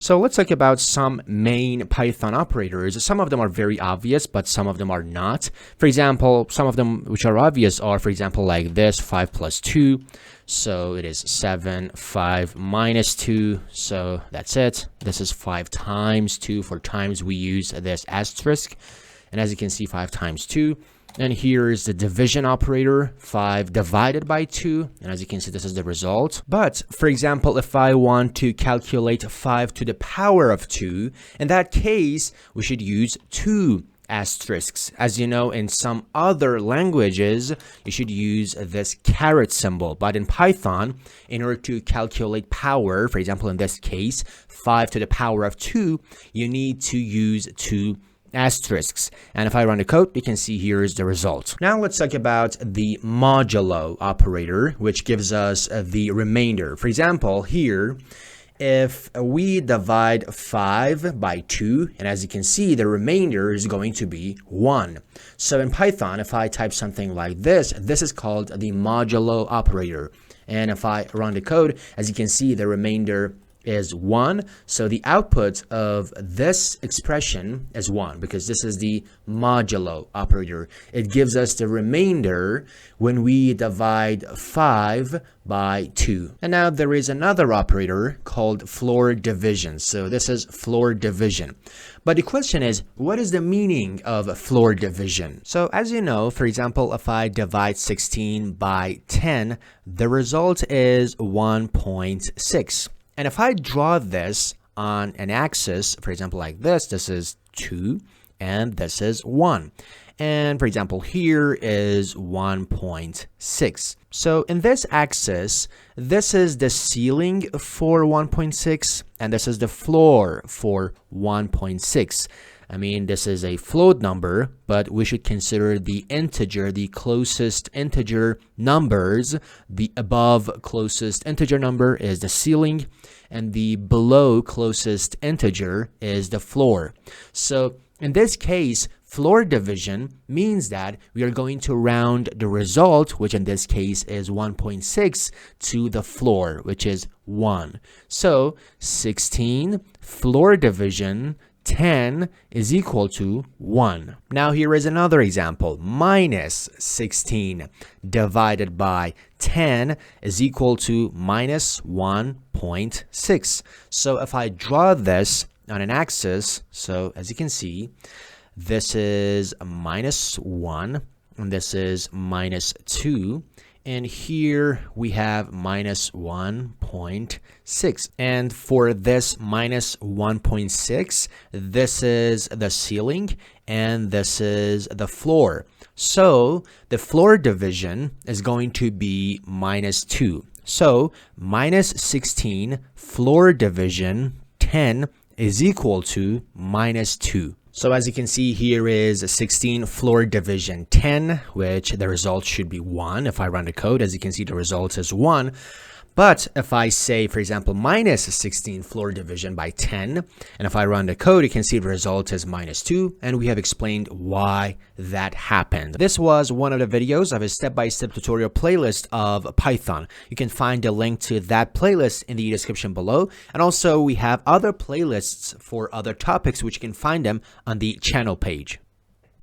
So let's talk about some main Python operators. Some of them are very obvious, but some of them are not. For example, some of them which are obvious are, for example, like this, 5 plus 2. So it is 7, 5 minus 2. So that's it. This is 5 times 2. For times, we use this asterisk. And as you can see, 5 times 2. And here is the division operator, 5 divided by 2. And as you can see, this is the result. But for example, if I want to calculate 5 to the power of 2, in that case, we should use 2 asterisks. As you know, in some other languages, you should use this caret symbol. But in Python, in order to calculate power, for example, in this case, 5 to the power of 2, you need to use 2 asterisks. And if I run the code, you can see here is the result. Now let's talk about the modulo operator, which gives us the remainder. For example, here, if we divide 5 by 2, and as you can see, the remainder is going to be 1. So in Python, if I type something like this is called the modulo operator. And if I run the code, as you can see, the remainder is 1. So the output of this expression is 1 because this is the modulo operator. It gives us the remainder when we divide 5 by 2. And now there is another operator called floor division. So this is floor division. But the question is, what is the meaning of floor division? So as you know, for example, if I divide 16 by 10, the result is 1.6. And if I draw this on an axis, for example, like this is 2 and this is 1. And for example, here is 1.6. So in this axis, this is the ceiling for 1.6 and this is the floor for 1.6. I mean, this is a float number, but we should consider the integer, the closest integer numbers. The above closest integer number is the ceiling, and the below closest integer is the floor. So in this case, floor division means that we are going to round the result, which in this case is 1.6, to the floor, which is 1. So 16 floor division 10 is equal to 1. Now here is another example. Minus 16 divided by 10 is equal to minus 1.6. So if I draw this on an axis, so as you can see, this is minus 1 and this is minus 2. And here we have minus 1.6. And for this minus 1.6, this is the ceiling and this is the floor. So the floor division is going to be minus 2. So minus 16 floor division 10 is equal to minus 2. So as you can see, here is 16 floor division 10, which the result should be 1. If I run the code, as you can see, the result is 1. But if I say, for example, minus 16 floor division by 10, and if I run the code, you can see the result is minus 2, and we have explained why that happened. This was one of the videos of a step-by-step tutorial playlist of Python. You can find the link to that playlist in the description below, and also we have other playlists for other topics, which you can find them on the channel page.